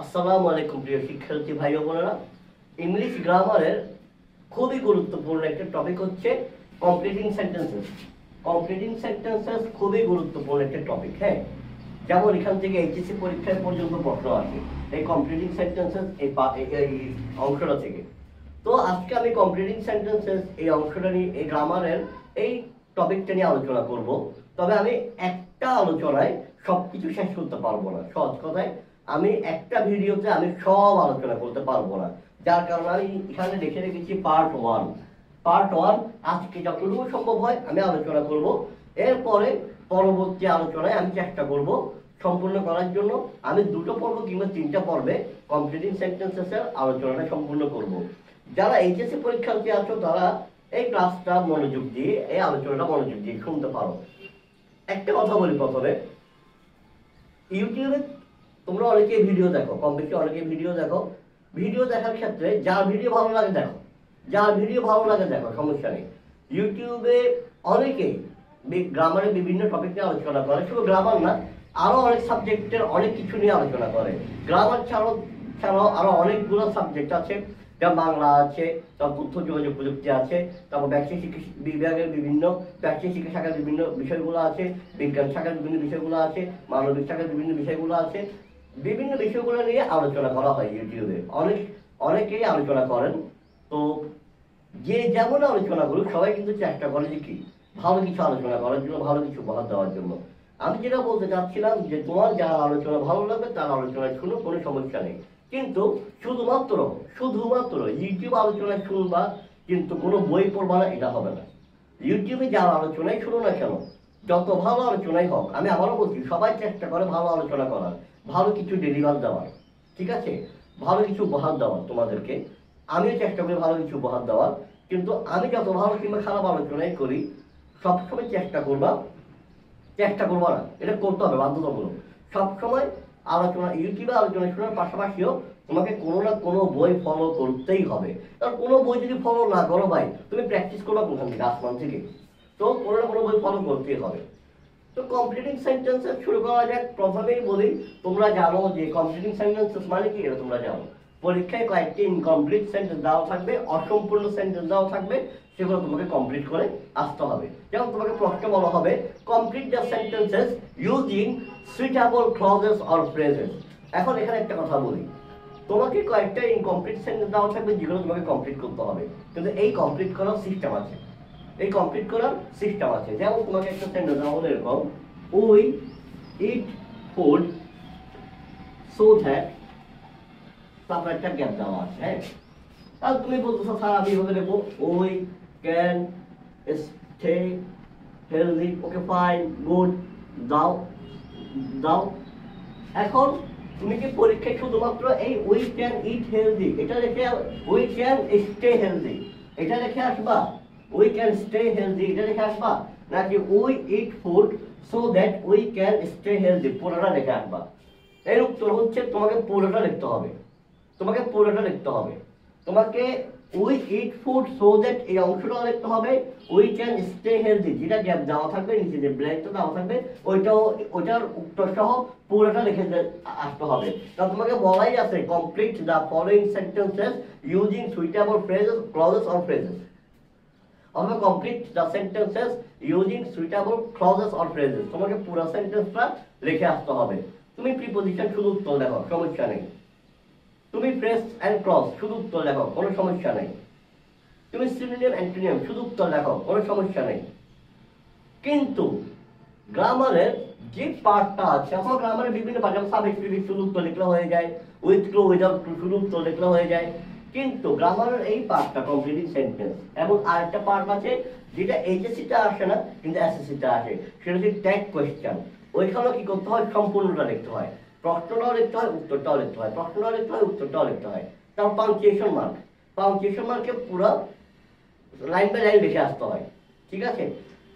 আসসালামু আলাইকুম প্রিয় শিক্ষার্থী ভাই ও বোনেরা। ইংলিশ গ্রামারের খুবই গুরুত্বপূর্ণ একটা টপিক হচ্ছে কমপ্লিটিং সেন্টেন্সেস। কমপ্লিটিং সেন্টেন্সেস খুবই গুরুত্বপূর্ণ একটা টপিক। হ্যাঁ, যেমন এখান থেকে এইচএসসি পরীক্ষায় পর্যন্ত প্রশ্ন আসে এই কমপ্লিটিং সেন্টেন্সেস এই অংশটা থেকে। তো আজকে আমি কমপ্লিটিং সেন্টেন্সেস এই অংশটা নিয়ে এই গ্রামারের এই টপিকটা নিয়ে আলোচনা করব। তবে আমি একটা আলোচনায় সবকিছু শেষ করতে পারবো না। সহজ কথায় আমি একটা ভিডিওতে আমি সব আলোচনা করতে পারবো না, যার কারণে আমি এখানে লিখে রেখেছি পার্ট ওয়ান। আজকে যতটুকু সম্ভব হয় আমি আলোচনা করব। এরপরে পরবর্তী আলোচনায় আমি চেষ্টা করব সম্পূর্ণ করার জন্য। আমি 2টো পর্ব কিংবা 3টা পর্বে কমপ্লিটিং সেন্টেন্সেসের আলোচনাটা সম্পূর্ণ করব। যারা এইচএসসি পরীক্ষার্থী আছো তারা এই ক্লাসটা মনোযোগ দিয়ে এই আলোচনাটা মনোযোগ দিয়ে শুনতে পারো। একটা কথা বলি প্রথমে, ইউটিউবে তোমরা অনেকেই ভিডিও দেখো, কম বেশি অনেকেই ভিডিও দেখো। ভিডিও দেখার ক্ষেত্রে যার ভিডিও ভালো লাগে দেখো, সমস্যা নেই। ইউটিউবে অনেকেই গ্রামারের বিভিন্ন টপিক নিয়ে আলোচনা করে, শুধু গ্রামার না, আরো অনেক সাবজেক্টের অনেক কিছু নিয়ে আলোচনা করে। গ্রামার ছাড়াও আরো অনেকগুলো সাবজেক্ট আছে, যেমন বাংলা আছে, তারপর তথ্য যোগাযোগ প্রযুক্তি আছে, তারপর ব্যবসায়িক শিক্ষা বিভাগের ব্যবসায়িক শিক্ষা শাখার বিভিন্ন বিষয়গুলো আছে, বিজ্ঞান শাখার বিভিন্ন বিষয়গুলো আছে, মানবিক শাখার বিভিন্ন বিষয়গুলো আছে। বিভিন্ন বিষয়গুলো নিয়ে আলোচনা করা হয় ইউটিউবে, অনেকেই আলোচনা করেন। তো যে যেমন আলোচনা করুক, সবাই কিন্তু চেষ্টা করে যে কি ভালো কিছু আলোচনা করার জন্য, ভালো কিছু উপহার দেওয়ার জন্য। আমি যেটা বলতে চাচ্ছিলাম যে তোমার যারা আলোচনা ভালো লাগবে তার আলোচনা শুনো, কোনো সমস্যা নেই। কিন্তু শুধুমাত্র ইউটিউব আলোচনা শুনবা, কিন্তু কোনো বই পড়বা না, এটা হবে না। ইউটিউবে যারা আলোচনায় শুনো না কেন, যত ভালো আলোচনাই হোক, আমি আবারও বলছি, সবাই চেষ্টা করে ভালো আলোচনা করার, ভালো কিছু ডেলিভার দেওয়ার, ঠিক আছে, ভালো কিছু উপহার দেওয়ার তোমাদেরকে। আমিও চেষ্টা করি ভালো কিছু উপহার দেওয়ার। কিন্তু আমি যত ভালো কিংবা খারাপ আলোচনাই করি, সবসময় চেষ্টা করবা না, এটা করতে হবে বাধ্যতামূলক। সবসময় ইউটিউবে আলোচনা শোনার পাশাপাশিও তোমাকে কোনো না কোনো বই ফলো করতেই হবে। কারণ কোনো বই যদি ফলো না করো ভাই, তুমি প্র্যাকটিস করবা কোনখান থেকে, আসমান থেকে? তো কোনো না কোনো বই ফলো করতেই হবে। তো কমপ্লিটিং সেন্টেন্সেস শুরু করা যাক। প্রথমেই বলি, তোমরা জানো যে কমপ্লিটিং সেন্টেন্সেস মানে কি, এটা তোমরা জানো। পরীক্ষায় কয়েকটি ইনকমপ্লিট সেন্টেন্স দেওয়া থাকবে, অসম্পূর্ণ সেন্টেন্স দেওয়া থাকবে, সেগুলো তোমাকে কমপ্লিট করে আসতে হবে। যেমন তোমাকে প্রশ্ন বলা হবে, complete the sentences using suitable clauses or phrases. এখন এখানে একটা কথা বলি, তোমাকে কয়েকটা ইনকমপ্লিট সেন্টেন্স দেওয়া থাকবে যেগুলো তোমাকে কমপ্লিট করতে হবে, কিন্তু এই কমপ্লিট করার সিস্টেম আছে। যেমন তোমাকে একটা সেন্টেন্স দেওয়া হলো এরকম, we eat food so that, তারপর একটা গ্যাপ দেওয়া আছে। হ্যাঁ, আর তুমি বলতেছো স্যার আমি এভাবে লিখবো, we can stay healthy. Okay, fine, good, দাও। এখন তুমি কি পরীক্ষায় শুধুমাত্র এই উই ক্যান ইট হেলদি এটা লিখে, উই ক্যান স্টে হেলদি এটা লিখে আসবা, উই ক্যান স্টে হেলদি এটা লিখে আসবা, নাকি we eat food so that we can stay healthy পুরোটা লিখে আসবা? এর উত্তর হচ্ছে তোমাকে পুরোটা লিখতে হবে। তোমাকে we eat food so that এই অংশটা লিখতে হবে, উই ক্যান স্টে হেলদি যেটা গ্যাপ দেওয়া থাকবে, নিচে যে ব্ল্যাঙ্কটা দেওয়া থাকবে ওইটার উত্তর সহ পুরোটা লিখে আসতে হবে। কারণ তোমাকে বলাই আছে, complete the following sentences using suitable phrases, clauses or phrases. অথবা complete the sentences using suitable clauses or phrases, তোমাকে পুরো সেন্টেন্সটা লিখে আসতে হবে। তুমি প্রিপোজিশন শুধু উত্তর লেখো, সমস্যা নেই। তুমি ফ্রেজ এন্ড ক্লজ শুধু উত্তর লেখো, কোনো সমস্যা নেই। তুমি সিনোনিম অ্যান্টোনিম শুধু উত্তর লেখো, কোনো সমস্যা নেই। কিন্তু গ্রামারের যে পার্টটা আছে, এখন গ্রামারের বিভিন্ন পার্ট, যেমন সাবজেক্ট প্রিফিক্স শুধু উত্তর লিখলে হয়ে যায়, উইথ ক্লু উইদাউট ক্লু শুধু উত্তর লিখলে হয়ে যায়। কিন্তু গ্রামারের এই পার্টটা কমপ্লিটিং সেন্টেন্স, এবং আরেকটা পার্ট আছে যেটা এইচএসসিতে আসে না কিন্তু এসএসসিতে আসে, সেটা হচ্ছে ট্যাগ কোয়েশ্চেন। ওইখানেও কি করতে হয়, সম্পূর্ণটা লিখতে হয়, প্রশ্নটাও লিখতে হয়, উত্তরটাও লিখতে হয়, প্রশ্নটাও লিখতে হয়, উত্তরটাও লিখতে হয়। তারপর পাংচুয়েশন মার্কে পুরো লাইন বাই লাইন লিখে আসতে হয়, ঠিক আছে?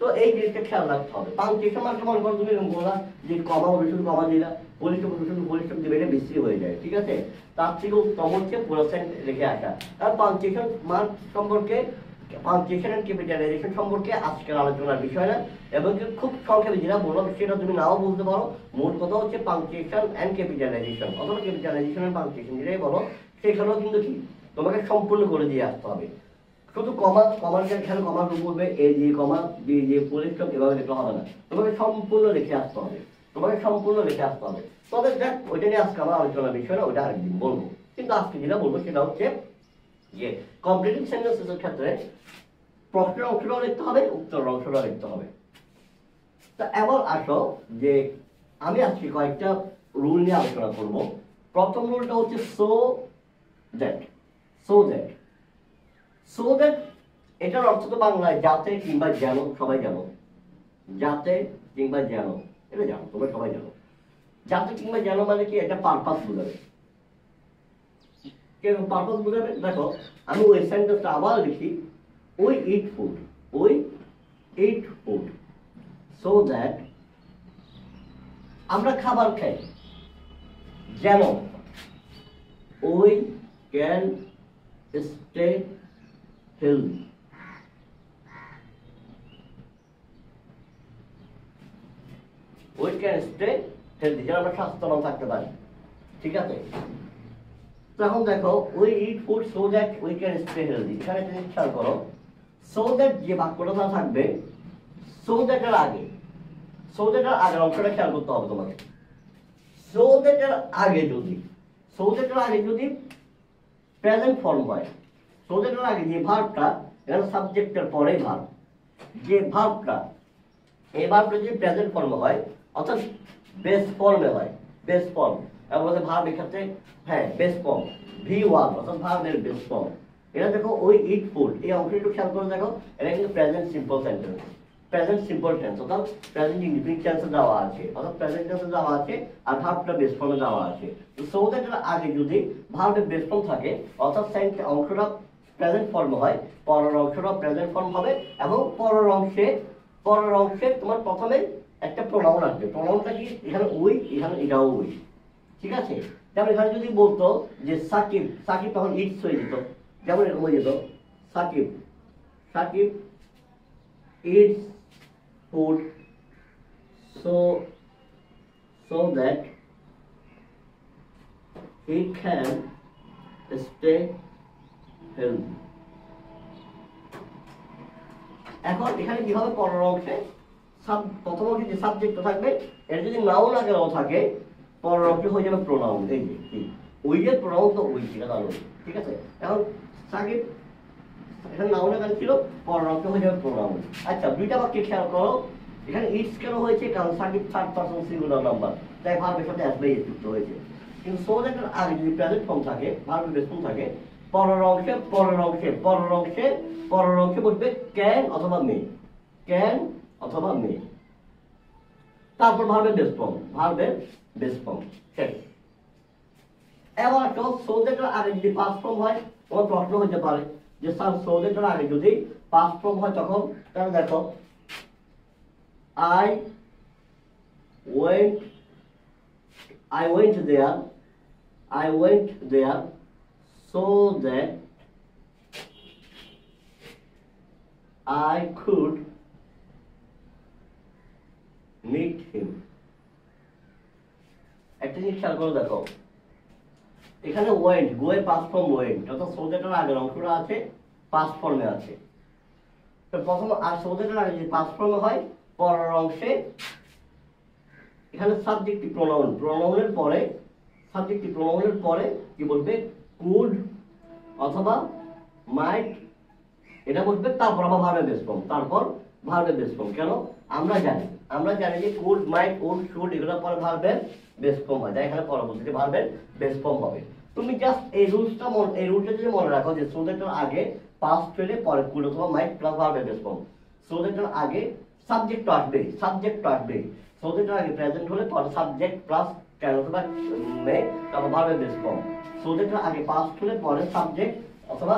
তো এই জিনিসটা খেয়াল রাখতে হবে। পাংচুয়েশন মার্কে মনে করো তুমি বলা যে কমা হবে, শুধু কমা দিলা, বলিষ্ঠ দিবে, এটা বেশি হয়ে যায়, ঠিক আছে? তার থেকে উত্তম হচ্ছে পুরো সেন্ট লিখে আসা। আর পাংচুয়েশন মার্ক সম্পর্কে পাংচুয়েশন এন্ড ক্যাপিটালাইজেশন সম্পর্কে আজকের আলোচনার বিষয় না, এবং খুব সংক্ষেপে যেটা বললাম সেটা তুমি নাও বুঝতে পারো। মূল কথা হচ্ছে পাংচুয়েশন এন্ড ক্যাপিটালাইজেশন অথবা ক্যাপিটালাইজেশন এন্ড পাংচুয়েশন যেটাই বলো, সেখানেও কিন্তু কি তোমাকে সম্পূর্ণ করে দিয়ে আসতে হবে। শুধু কমার খেয়াল কমার রূপ বলবে এ দিয়ে কমা বি দিয়ে পরিষ্কার এভাবে লিখলে হবে না, তোমাকে সম্পূর্ণ লিখে আসতে হবে, তোমাকে সম্পূর্ণ লিখে আসতে হবে। তবে দেখ ওইটা নিয়ে আজকে আমার আলোচনার বিষয় না, ওইটা আরেকদিন বলবো। কিন্তু আজকে যেটা বলবো সেটা হচ্ছে যে কমপ্লিটিং সেন্টেন্সেসের ক্ষেত্রে প্রশ্নের অংশটাও লিখতে হবে, উত্তরের অংশটাও লিখতে হবে। তা এবার আসো যে আমি আজকে কয়েকটা রুল নিয়ে আলোচনা করব। প্রথম রুলটা হচ্ছে so that. So that, so that এটার অর্থ তো বাংলায় যাতে কিংবা যেন, সবাই জানো। যাতে কিংবা যেন, এটা জানো, তোমরা সবাই জানো। যাতে কিংবা যেন মানে কি, এটা পারপাস বোঝাবে। কেন পারপাস বোঝাবে? দেখো আমি ওই সেন্টেন্সটা আবার লিখি, we eat food, we eat food so that, আমরা খাবার খাই যেন we can stay healthy. We can stay healthy, যেন আমরা স্বাস্থ্যবান থাকতে পারি। ঠিক আছে, তখন দেখো we eat food so that we can stay healthy. এখানে তুমি খেয়াল করো, সো দ্যাট যে বাক্যটা থাকবে, সো দ্যাটের আগে, সো দ্যাটের আগের অংশটা খেয়াল করতে হবে তোমাকে। সো দ্যাটের আগে যদি, সো দ্যাটের আগে যদি প্রেজেন্ট ফর্ম হয়, সো দ্যাটের আগে যে ভার্বটা, এখানে সাবজেক্টের পরে ভার্ব, যে ভার্বটা, এই ভার্বটা যদি প্রেজেন্ট ফর্মে হয় অর্থাৎ বেস ফর্মে হয়, বেস ফর্ম, এবং ভার্ব এক্ষেত্রে হ্যাঁ বেস ফর্ম V1 অর্থাৎ ভার্বের বেস ফর্ম। এটা দেখো উই ইট ফুড, এই অংশটা একটু খেয়াল করে দেখো, এটা কিন্তু present simple sentence, present simple tense অর্থাৎ প্রেজেন্ট ইনডিফিনিট টেন্সে দেওয়া আছে, অর্থাৎ প্রেজেন্ট টেন্সে দেওয়া আছে আর ভার্বটা বেস ফর্মে দেওয়া আছে। তো সো দ্যাটের আগে যদি ভার্বের বেস ফর্ম থাকে অর্থাৎ অংশটা প্রেজেন্ট ফর্ম হয়, পরের অংশটা প্রেজেন্ট ফর্ম হবে, এবং পরের অংশে তোমার প্রথমে একটা প্রোনাউন আসবে। প্রোনাউনটা কি? এখানে উই, এখানে এটাও উই। ঠিক আছে, যেমন এখানে যদি বলতো যে সাকিব, সাকিব তখন ইটস হয়ে যেত, যেমন এরকম হয়ে যেত Sakib, Sakib eats food so that he can stay healthy। এখন এখানে কি হবে, পরের অংশে প্রথম অংশে যে সাবজেক্ট থাকবে, এর যদি নাউন আগেও থাকে পরের অংশে হয়ে যাবে প্রোনাউন। এই যে ওই যে প্রোনাউন, তো ওই ছিল নাউন। ঠিক আছে, এখন সাকিব এখানে নাউন আকারে ছিল, পরের অংশে হয়ে যাবে প্রোনাউন। আচ্ছা, দুইটা বাক্যে খেয়াল করো, এখানে ইটস কেন হয়েছে? কারণ Sakib third person singular number, তাই ভার্বের সাথে অ্যাস বাই এস যুক্ত হয়েছে। কিন্তু সো দ্যাটের আগে যদি প্রেজেন্ট ফর্ম থাকে, ভার্বের বেস ফর্ম থাকে, পরের অংশে বসবে ক্যান অথবা মে, ক্যান অথবা মে, তারপর ভার্বের বেস ফর্ম শেষ। এবার তো সো দ্যাটের আগে যদি পাস্ট ফর্ম হয়, তোমার প্রশ্ন হতে পারে যে স্যার সো দ্যাটের আগে যদি পাস্ট ফর্ম হয় তখন, তাহলে দেখো I went there so that I could meet him। একটা জিনিস খেয়াল করে দেখো, এখানে ওয়েন্ট, গো এর পাস্ট ফর্ম ওয়েন্ট, অর্থাৎ সো দ্যাটের আগের অংশটা আছে পাস্ট ফর্মে আছে। তো প্রথম আর সো দ্যাটের আগে যদি পাস্ট ফর্মে হয়, পরের অংশে এখানে সাবজেক্টিভ প্রোনাউন, প্রোনাউনের পরে কি বলবে? কুড অথবা মাইট, এটা বলবে, তারপর আবার ভার্বের বেস ফর্ম। কেন? আমরা জানি যে কুড, মাইট, উড, শুড এগুলো পরে ভার্বের বেস ফর্ম হয়, তাই এখানে পরবর্তীতে ভার্বের বেস ফর্ম হবে। তুমি জাস্ট এই রুলটা যদি মনে রাখো যে সো দ্যাটের আগে পাস্ট হলে পরে কুড অথবা মাইট প্লাস ভার্বের বেস ফর্ম, সো দ্যাটের আগে সাবজেক্ট আসবে, সো দ্যাটের আগে প্রেজেন্ট হলে পরে সাবজেক্ট প্লাস ক্যান অথবা মে, তারপর ভার্বের বেস ফর্ম। সো দ্যাটের আগে পাস্ট হলে পরে সাবজেক্ট অথবা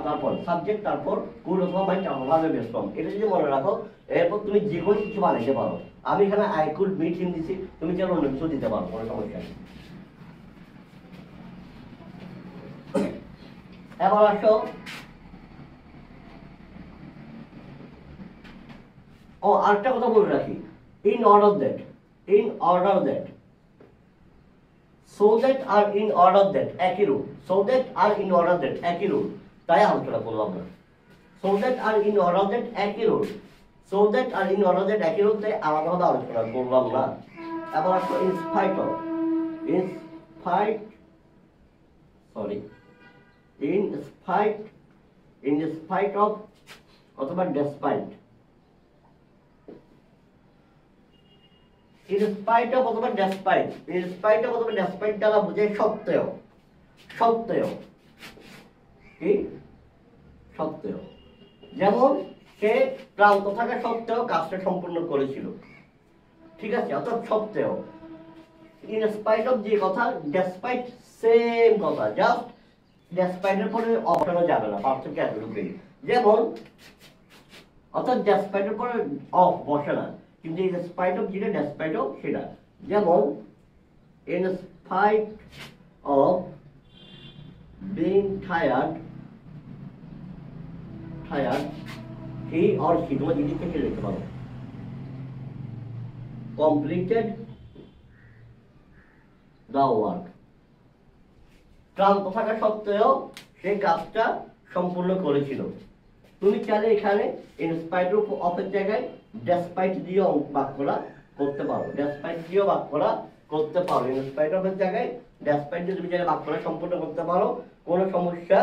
তারপর সাবজেক্ট, তারপর কুড অথবা মাইট, তারপর ভার্বের বেস ফর্ম। এটা যদি মনে রাখো, এরপর তুমি যে কোনো কিছু বানাইতে পারো। আমি এখানে আই কুড মিট হিম দিছি, তুমি চাইলে অন্য কিছু দিতে পারো, কোনো সমস্যা নেই। এবার আসো ও আরেকটা কথা বলে রাখি, in order that, in order that, so that আর ইন অর্ডার দ্যাট একই রুল, সো দ্যাট আর ইন অর্ডার দ্যাট একই রুল, তাই আলোচনা করলাম না। সো দ্যাট আর ইন অর্ডার দ্যাট একই রুল, সো দ্যাট আর ইন অর্ডার দ্যাট একই রুল, তাই আলাদাভাবে আলোচনা করলাম না। এবার আসলো in spite of, in spite, sorry, in spite, in spite of অথবা ডেসপাইট, ইনস্পাইট অফ অথবা ডেসপাইট, ইনস্পাইট অফ অথবা ডেসপাইট দ্বারা বোঝায় সত্ত্বেও, সত্ত্বেও কি সত্ত্বেও, যেমন সে ক্লান্ত থাকা সত্ত্বেও কাজটা সম্পূর্ণ করেছিল, ঠিক আছে, অর্থাৎ সত্ত্বেও। ইনস্পাইট অফ যে কথা, ডেসপাইট সেম কথা, জাস্ট ডেসপাইটের পরে অপশনও যাবে না, পার্থক্য এতটুকুই। যেমন অর্থাৎ ডেসপাইটের পরে অফ বসে না, কিন্তু ইন স্পাইট অফ যেটা ডেসপাইট অফ সেটা। যেমন in spite of being tired, tired he or she, তোমার জিনিস থেকে লিখতে পারো, কমপ্লিটেড দ্য ওয়ার্ক, ক্লান্ত থাকা সত্ত্বেও সেই কাজটা সম্পূর্ণ করেছিল। তুমি চাইলে এখানে ইনস্পাইট অফ এর জায়গায় ডেসপাইট দিয়েও বাক্যটা করতে পারো, ডেসপাইট দিয়েও বাক্যটা করতে পারো, ইনস্পাইট অফ এর জায়গায় ডেসপাইট দিয়ে তুমি চাইলে বাক্যটা সম্পূর্ণ করতে পারো, কোনো সমস্যা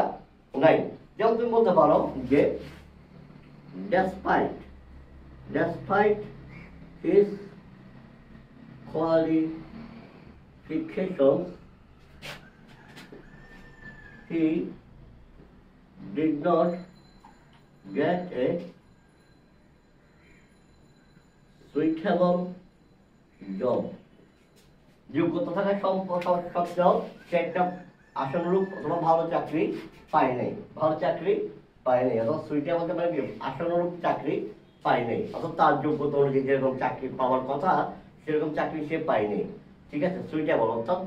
নাই। যেমন তুমি বলতে পারো যে despite, despite his qualifications he did not get a suitable job, যোগ্যতা থাকা সত্ত্বেও সে একটা আশানুরূপ অথবা ভালো চাকরি পায় নাই, ভালো চাকরি পায় নাই, অথবা সুইটেবল বলতে পারে কি আশানুরূপ চাকরি পায় নাই, অথবা তার যোগ্যতা অনুযায়ী যেরকম চাকরি পাওয়ার কথা সেরকম চাকরি সে পায়নি, ঠিক আছে। সুইটেবল অর্থাৎ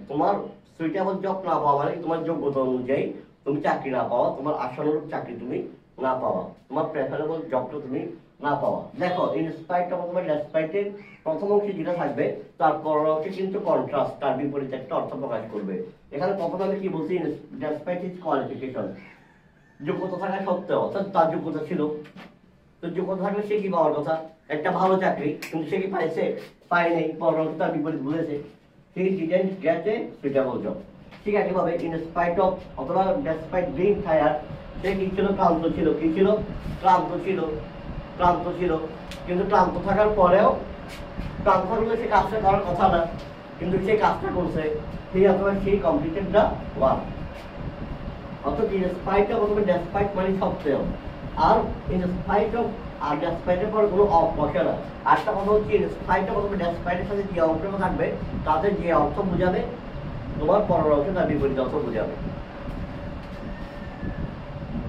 তোমার সুইটেবল জব না পাওয়া মানে তোমার যোগ্যতা অনুযায়ী তুমি চাকরি না পাওয়া, তোমার আশানুরূপ চাকরি তুমি না পাওয়া, তোমার প্রেফারেবল জবটা তুমি না পাওয়া। দেখো ইনস্পাইট অফ অথবা ডেসপাইটের প্রথম অংশে যেটা থাকবে তার পরের অংশে কিন্তু কন্ট্রাস্ট, তার বিপরীতে একটা অর্থ প্রকাশ করবে। এখানে প্রথমে আমি কি বলছি, ডেসপাইট হিজ কোয়ালিফিকেশন, যোগ্যতা থাকা সত্ত্বেও, অর্থাৎ তার যোগ্যতা ছিল, তো যোগ্যতা থাকলে সে কি পাওয়ার কথা, একটা ভালো চাকরি, কিন্তু সে কি পাইছে, পায় নাই, পরের অংশে তার বিপরীত বলেছে, he didn't gate a suitable job. ঠিক একইভাবে ইনস্পাইট অফ অথবা ডেসপাইট বিং টায়ার্ড, সে কি ছিল, ক্লান্ত ছিল, কি ছিল, ক্লান্ত ছিল, ক্লান্ত ছিল, কিন্তু ক্লান্ত থাকার পরেও, ক্লান্ত থাকলে সে কাজটা করার কথা না, কিন্তু সে কাজটা করছে, সেই অথবা সেই কমপ্লিটেড দ্য ওয়ার্ক। অর্থাৎ ইনস্পাইট অফ অথবা ডেসপাইট মানে সত্ত্বেও, আর ইনস্পাইট অফ আর ডেসপাইটের পর কোনো অফ বসে না। আরেকটা কথা হচ্ছে ইনস্পাইট অফ অথবা ডেসপাইটের সাথে যে অংশটা থাকবে তাতে যে অর্থ বোঝাবে তোমার পরের অংশে তার বিপরীত অর্থ বোঝাবে।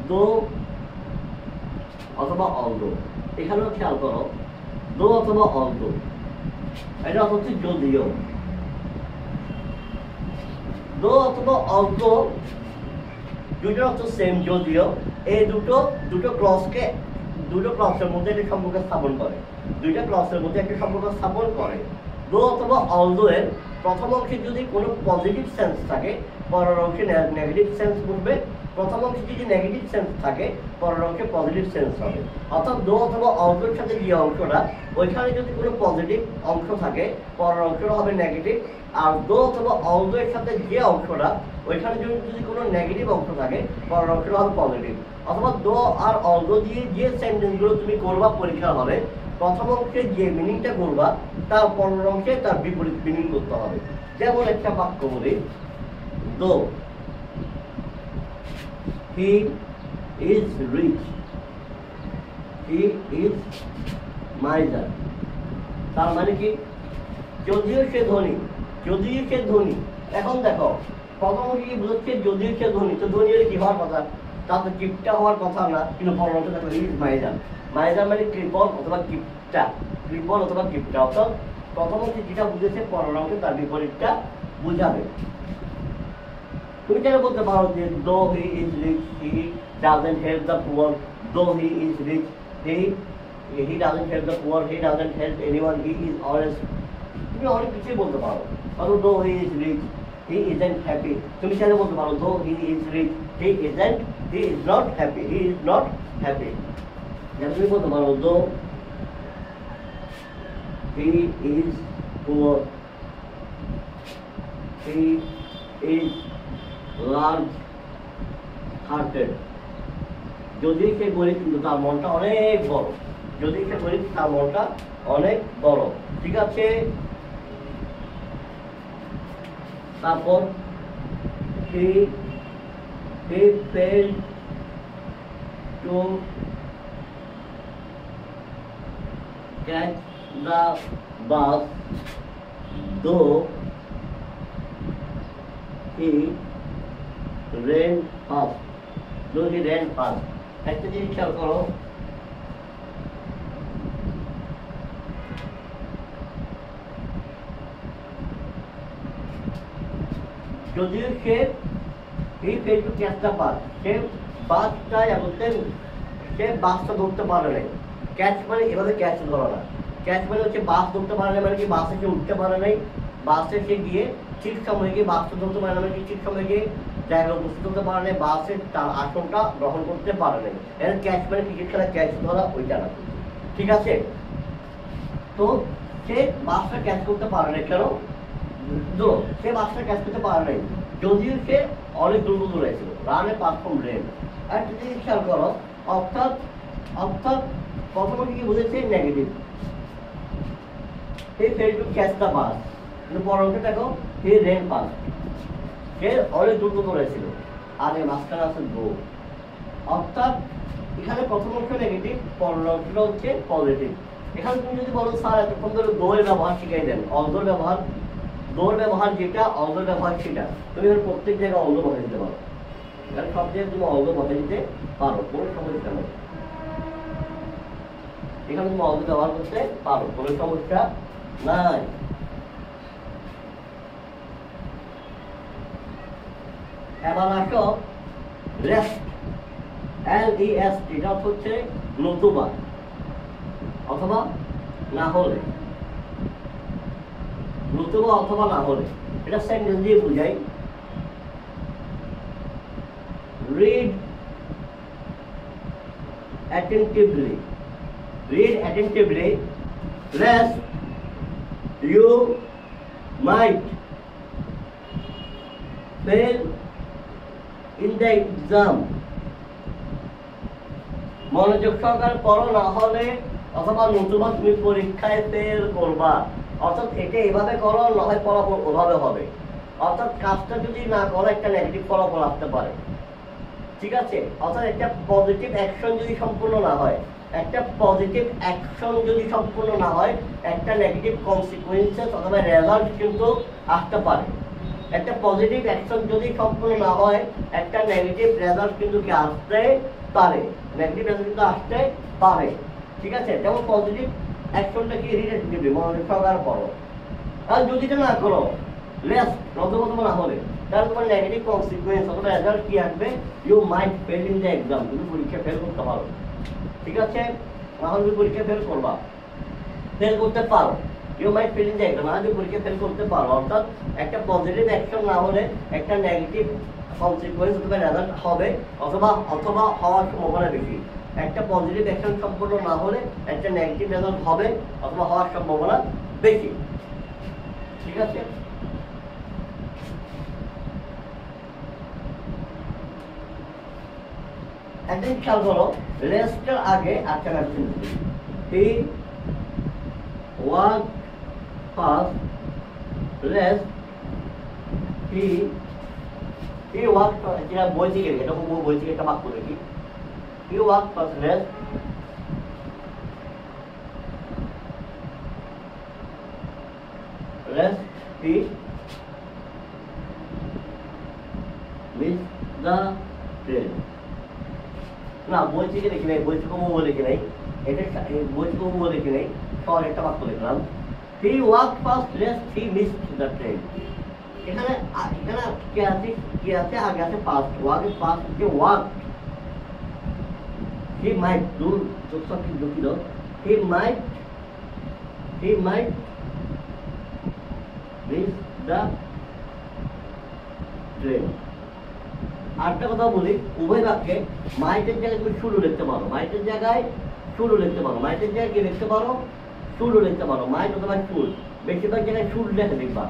দো অথবা অলদো, এখানেও খেয়াল করো, দো অথবা অলদো এটা হচ্ছে যদিও, দো অথবা অলদো দুইটার অর্থ সেম, যদিও এই দুটো ক্লসকে, দুটো ক্লসের মধ্যে একটা সম্পর্ক স্থাপন করে, দুইটা ক্লসের মধ্যে একটা সম্পর্ক স্থাপন করে। দো অথবা অলদো এর প্রথম অংশে যদি কোনো পজিটিভ সেন্স থাকে পরের অংশে নেগেটিভ সেন্স বুঝবে, প্রথম অংশে যদি নেগেটিভ সেন্স থাকে পরের অংশে পজিটিভ সেন্স হবে। অর্থাৎ দো অথবা অলদোর সাথে যে অংশটা, ওইখানে যদি কোনো পজিটিভ অংশ থাকে পরের অংশটা হবে নেগেটিভ, আর দো অথবা অলদো এর সাথে যে অংশটা, ওইখানে যদি কোনো নেগেটিভ অংশ থাকে পরের অংশটা হবে পজিটিভ। অথবা দো আর অলদো দিয়ে যে সেন্টেন্সগুলো তুমি করবা পরীক্ষা হবে, প্রথম অংশে যে মিনিংটা করবা তার পরের অংশে তার বিপরীত মিনিং করতে হবে। যেমন একটা বাক্য বলি, though he is rich, he is miser, তার মানে কি, যদিও সে ধনী, যদিও সে ধনী। এখন দেখো প্রথম অংশে কি বুঝাচ্ছে, যদিও সে ধনী, তো ধনী হলে কি হওয়ার কথা, তা তো কিপটা হওয়ার কথা না, কিন্তু পরের অংশে দেখো হি ইজ মাইজার, মাইজার মানে কৃপণ অথবা কিপটা, কৃপণ অথবা কিপটা। অর্থাৎ প্রথম অংশে যেটা বুঝেছে পরের অংশে তার বিপরীতটা বুঝাবে। তুমি কেন বলতে পারো যে though he is rich he doesn't help the poor, though he is rich he he doesn't help the poor, he doesn't help anyone, he is honest. তুমি অনেক কিছুই বলতে পারো। কারণ though he is rich, he isn't happy. তুমি চাইলে বলতে পারো though he is rich, he is not happy, he is not happy. যেমন তুমি বলতে পারো though he is poor, he is large hearted. যদি সে গরিব কিন্তু তার মনটা অনেক বড়, যদি সে গরিব তার মনটা অনেক বড়। ঠিক আছে, তারপর he failed to catch the bus though he ran fast. Though he ran fast. একটা জিনিস খেয়াল করো, যদিও সে failed to catch the bus, সে বাসটা বলতে সে বাসটা ধরতে পারে নাই। ক্যাচ মানে এভাবে ক্যাচ ধরা না, ক্যাচ মানে হচ্ছে বাস ধরতে পারে নাই, মানে কি বাসে সে উঠতে পারে নাই, বাসে সে গিয়ে ঠিক সময় গিয়ে বাসটা ধরতে পারে না, মানে কি ঠিক সময় গিয়ে জায়গায় উপস্থিত হতে পারে নাই, বাসে তার আসনটা গ্রহণ করতে পারে নাই। এর ক্যাচ মানে ক্রিকেট খেলা ক্যাচ ধরা, ওইটা না। ঠিক আছে, তো সে বাসটা ক্যাচ করতে পারে নাই। কেন? সে বাসটা ক্যাচ করতে পারে নাই যদিও সে অনেক দ্রুত দৌড়াইছিল, রানে পারফর্ম রেন। আর একটা জিনিস খেয়াল করো, অর্থাৎ প্রথমে কি বুঝেছে negative, he fail to catch the bus, কিন্তু পরবর্তী দেখো হে রেন পাস, সে অনেক দ্রুত দৌড়াইছিল, আর এই মাঝখানে আছে গো। অর্থাৎ এখানে প্রথম অংশ নেগেটিভ, পরবর্তীটা হচ্ছে পজিটিভ। এখানে তুমি যদি বলো স্যার এতক্ষণ ধরে দৌড়ের ব্যবহার শিখাই দেন, অল্দোর ব্যবহার, দৌড় ব্যবহার যেটা, অল্দোর ব্যবহার সেটা, তুমি এখানে প্রত্যেক জায়গায় অল্দো বসাই দিতে পারো, এখানে সব জায়গায় তুমি অল্দো বসাই দিতে পারো, কোনো সমস্যা নেই। এখানে তুমি অল্দো ব্যবহার করতে পারো, কোনো সমস্যা নাই। এবার আসো রেস্ট, LEST, এটা হচ্ছে নতুবা অথবা না হলে, নতুবা অথবা না হলে, এটা সেন্টেন্স দিয়ে বুঝাই। read attentively, read attentively, lest you might fail in the exam. মনোযোগ সহকারে পড়ো, না হলে অথবা নতুবা তুমি পরীক্ষায় ফেল করবা। অর্থাৎ এটা এভাবে করো, না হয় ফলাফল ওভাবে হবে। অর্থাৎ কাজটা যদি না করো একটা নেগেটিভ ফলাফল আসতে পারে। ঠিক আছে, অর্থাৎ একটা পজিটিভ অ্যাকশন যদি সম্পূর্ণ না হয়, একটা পজিটিভ অ্যাকশন যদি সম্পূর্ণ না হয়, একটা নেগেটিভ কনসিকুয়েন্সেস অথবা রেজাল্ট কিন্তু আসতে পারে। একটা পজিটিভ অ্যাকশন যদি সম্পূর্ণ না হয়, একটা নেগেটিভ রেজাল্ট কিন্তু কি আসতে পারে, নেগেটিভ রেজাল্ট কিন্তু আসতে পারে। ঠিক আছে, যেমন পজিটিভ অ্যাকশনটা কি রিলেটিভলি মনোযোগ সহকারে পড়ো, আর যদি এটা না করো লেস নতুবা না হলে, তাহলে তোমার নেগেটিভ কনসিকুয়েন্স অথবা রেজাল্ট কি আসবে, you might fail in the exam, তুমি পরীক্ষা ফেল করতে পারো। ঠিক আছে, তাহলে তুমি পরীক্ষা ফেল করবা, ফেল করতে পারো, you might fail in the exam, আর তুমি পরীক্ষা ফেল করতে পারো। অর্থাৎ একটা পজিটিভ অ্যাকশন না হলে একটা নেগেটিভ কনসিকুয়েন্স অথবা রেজাল্ট হবে, অথবা হওয়ার সম্ভাবনা বেশি। একটা পজিটিভ অ্যাকশন সম্পূর্ণ না হলে একটা নেগেটিভ রেজাল্ট হবে অথবা হওয়ার সম্ভাবনা বেশি। ঠিক আছে, একদিন খেয়াল করো, রেস্টের আগে একটা ম্যাগজিন, হি ওয়াক ফাস্ট রেস্ট, হি ওয়াক, যেটা বই থেকে, এটা বই থেকে একটা বাক্য দেখি, হি walk fast rest, he missed the train. না, বই থেকে দেখি নাই, বই থেকে ও লিখে নাই, এটা বই থেকে ও লিখে নাই, সর একটা বাক্য লিখলাম, he walked fast lest he missed the train. এখানে কি আছে আগে আছে past, walk is past, যে walk, he might do, যোগসংখ্যক দুঃখিত, he might miss the train. আরেকটা কথা বলি, উভয় বাক্যে মাইটের জায়গায় তুমি শুরু লিখতে পারো, মাইটের জায়গায় শুরু লিখতে পারো, মাইটের জায়গায় কি লিখতে পারো, শুরু লিখতে পারো, মাইট অথবা শুল। বেশিরভাগ জায়গায় শুল লেখে লিখবা,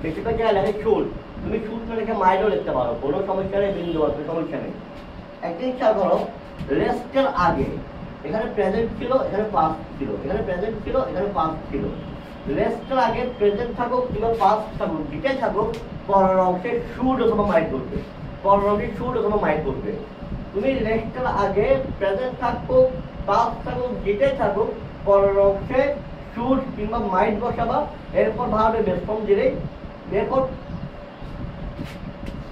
বেশিরভাগ জায়গায় লেখে শুল, তুমি শুল লেখে মাইটও লিখতে পারো, কোনো সমস্যা নেই, বিন্দু আছে, সমস্যা নেই। একটা ইচ্ছা করো, রেস্টের আগে এখানে প্রেজেন্ট ছিল, এখানে পাস্ট ছিল, এখানে প্রেজেন্ট ছিল, এখানে পাস্ট ছিল। রেস্টের আগে প্রেজেন্ট থাকুক কিংবা পাস্ট থাকুক, যেটাই থাকুক, পরের অংশে শুড অথবা মাইট করবে, পরের অংশে শুড অথবা মাইট করবে। তুমি রেস্টের আগে প্রেজেন্ট থাকুক, পাস্ট থাকুক, যেটাই থাকুক, পরের অংশে শুড কিংবা মাইট বসাবা, এরপর ভাবে বেস ফর্ম দিলেই, এরপর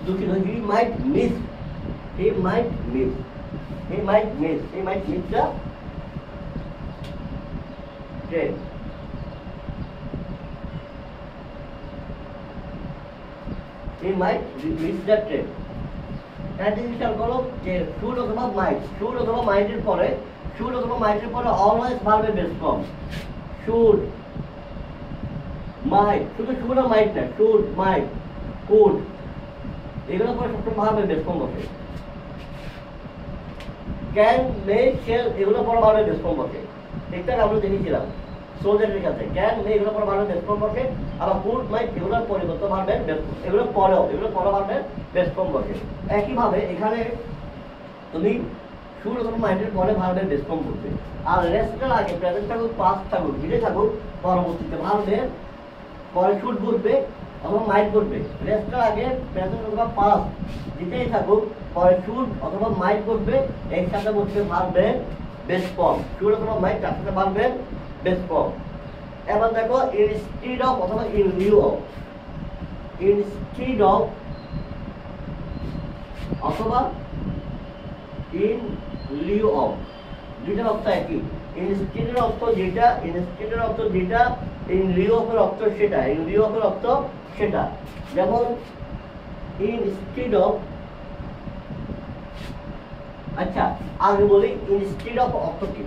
দুঃখিত, he might miss, he might miss, he might miss the train. He might miss the train. একটা জিনিস খেয়াল করো যে শুড অথবা মাইট, শুড অথবা মাইটের পরে, শুড অথবা মাইটের পরে অলওয়েজ ভার্বের বেস ফর্ম, শুড মাইট, শুধু শুড আর মাইট না, শুড মাইট কুড, এগুলো পরে সবসময় ভার্বের বেস ফর্ম বসে। ক্যান মে শেল এগুলো পরে ভার্বের বেস ফর্ম বসে, ঠিকঠাক আমরা দেখেছিলাম সোলজারের কাছে, ক্যান মে এগুলো পরে ভার্বের বেস ফর্ম বসে, আবার কুড মাইট এগুলোর পরিবর্তে ভার্বের বেস ফর্ম, এগুলো পরে ভার্বের বেস ফর্ম বসে। একইভাবে এখানে তুমি শুড অথবা মাইটের পরে ভার্বের বেস ফর্ম করবে, আর রেস্টের আগে প্রেজেন্ট থাকুক, পাস্ট থাকুক, যেটাই থাকুক, পরবর্তীতে ভার্বের পরে শুড বলবে অথবা মাইট করবে। রেস্টের আগে প্রেজেন্ট অথবা পাস্ট যেটাই থাকুক, পরে শুড অথবা মাইট করবে, এর সাথে বলছে ভার্বের বেস ফর্ম, শুড অথবা মাইট তার সাথে ভার্বের বেস ফর্ম। এবার দেখো ইনস্টিড অফ অথবা in Liu of, instead of অথবা ইন লিউ অফ, দুইটার অর্থ একই। ইনস্টিডের অর্থ যেটা, ইনস্টিডের অর্থ যেটা, ইন লিউ অফের অর্থ সেটা, ইন লিউ অফের অর্থ সেটা। যেমন ইনস্টিড অফ, আচ্ছা আগে বলি ইনস্টিড অফ অর্থ কি।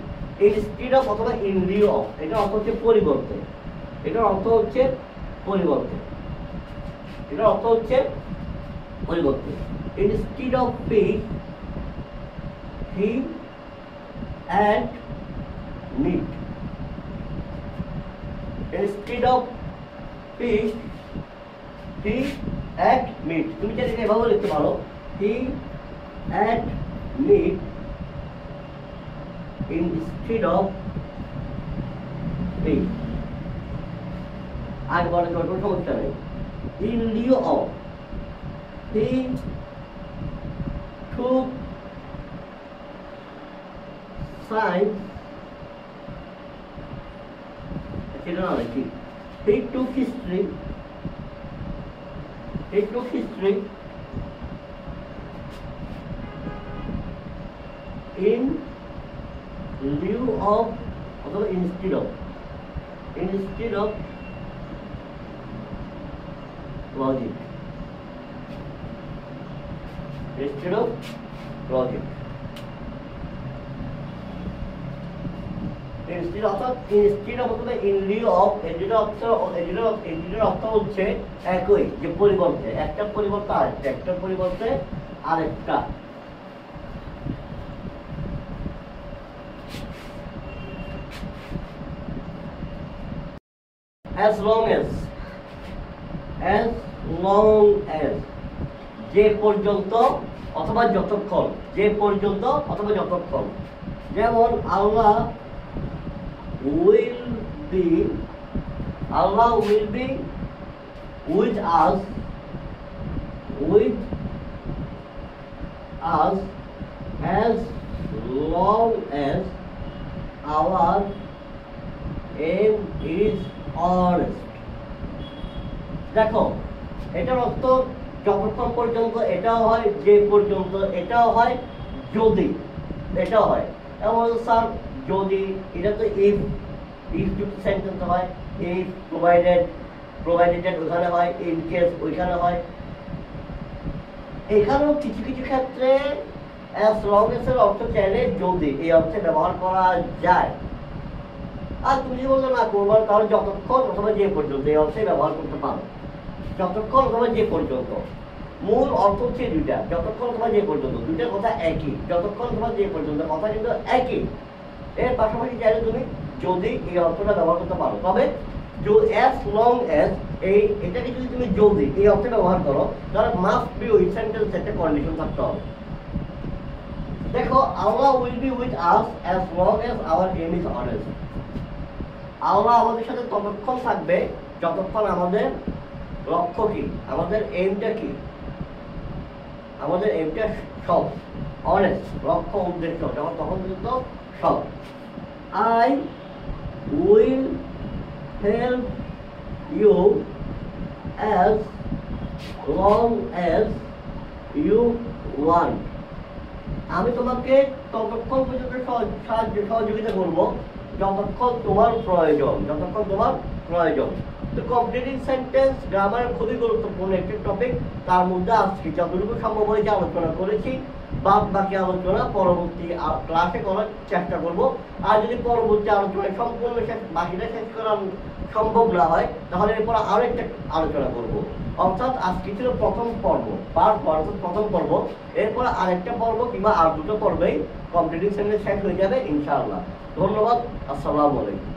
ইনস্টিড অফ অথবা ইন লিউ অফ, এটার অর্থ হচ্ছে পরিবর্তে, এটার অর্থ হচ্ছে পরিবর্তে, এটার অর্থ হচ্ছে পরিবর্তে। Instead of fish he add meat, instead of fish he add meat, তুমি চাইলে এভাবে লিখতে পারো, he add meat instead of fish. আর বড় ছোট সমস্যা নেই। In lieu of, he took science, সেটা না নাকি, he took history, he took history in lieu of অথবা instead of, instead of logic, instead of logic, instead of instead of অথবা in lieu of, এর অর্থ হচ্ছে একই, যে পরিবর্তে, একটা পরিবর্তে আরেকটা, একটা পরিবর্তে আরেকটা। as long as, যে পর্যন্ত অথবা যতক্ষণ, যে পর্যন্ত অথবা যতক্ষণ। যেমন আল্লাহ will be with us as long as our aim is honest. দেখো এটার অর্থ যতক্ষণ পর্যন্ত, এটাও হয় যে পর্যন্ত, এটাও হয় যদি, এটাও হয়। এমন স্যার যদি, এটা তো ইফ যুক্ত সেন্টেন্স হয়, ইফ প্রোভাইডেড ওখানে হয়, ইন কেস ওইখানে হয়। এখানেও কিছু কিছু ক্ষেত্রে অ্যাজ লং এস এর অর্থ চাইলে যদি এই অর্থে ব্যবহার করা যায়, আর তুমি যদি বলছো না করবো তাহলে যতক্ষণ অথবা যে পর্যন্ত এই অর্থে ব্যবহার করতে পারো। যতক্ষণ অথবা যে পর্যন্ত, মূল অর্থ হচ্ছে দুইটা, যতক্ষণ অথবা যে পর্যন্ত, দুইটা কথা একই। যতক্ষণ অথবা যে পর্যন্ত কথা কিন্তু একই। এর পাশাপাশি চাইলে তুমি যদি এই অর্থটা ব্যবহার করতে পারো, তবে as long as এটাকে যদি তুমি যদি এই অর্থে ব্যবহার করো, তাহলে মাস্ট বি উইথ সেন্টেন্স একটা কন্ডিশন থাকতে হবে। দেখো, Allah will be with us as long as our aim is honest। Allah আমাদের সাথে ততক্ষণ থাকবে যতক্ষণ আমাদের লক্ষ্য কি, আমাদের এইমটা কি, আমাদের এইমটা সৎ, অনেস্ট, লক্ষ্য উদ্দেশ্য যখন তখন পর্যন্ত সৎ। I will help you as long as you want। আমি তোমাকে ততক্ষণ পর্যন্ত সহযোগিতা করবো যতক্ষণ তোমার প্রয়োজন, যতক্ষণ তোমার প্রয়োজন। তো কমপ্লিটিং সেন্টেন্স গ্রামার খুবই গুরুত্বপূর্ণ একটি টপিক। তার মধ্যে আজকে যতটুকু সম্ভব হয়েছে আলোচনা করেছি, বাদ বাকি আলোচনা পরবর্তী ক্লাসে করার চেষ্টা করব। আর যদি পরবর্তী আলোচনায় সম্পূর্ণ বাকিটা শেষ করা সম্ভব না হয়, তাহলে এরপর আরো একটা আলোচনা করব। অর্থাৎ আজকে ছিল প্রথম পর্ব, প্রথম পর্ব। এরপর আরেকটা পর্ব কিংবা আর দুটো পর্বেই কমপ্লিটিং সেন্টেন্স শেষ হয়ে যাবে ইনশাআল্লাহ। ধন্যবাদ। আসসালামু আলাইকুম।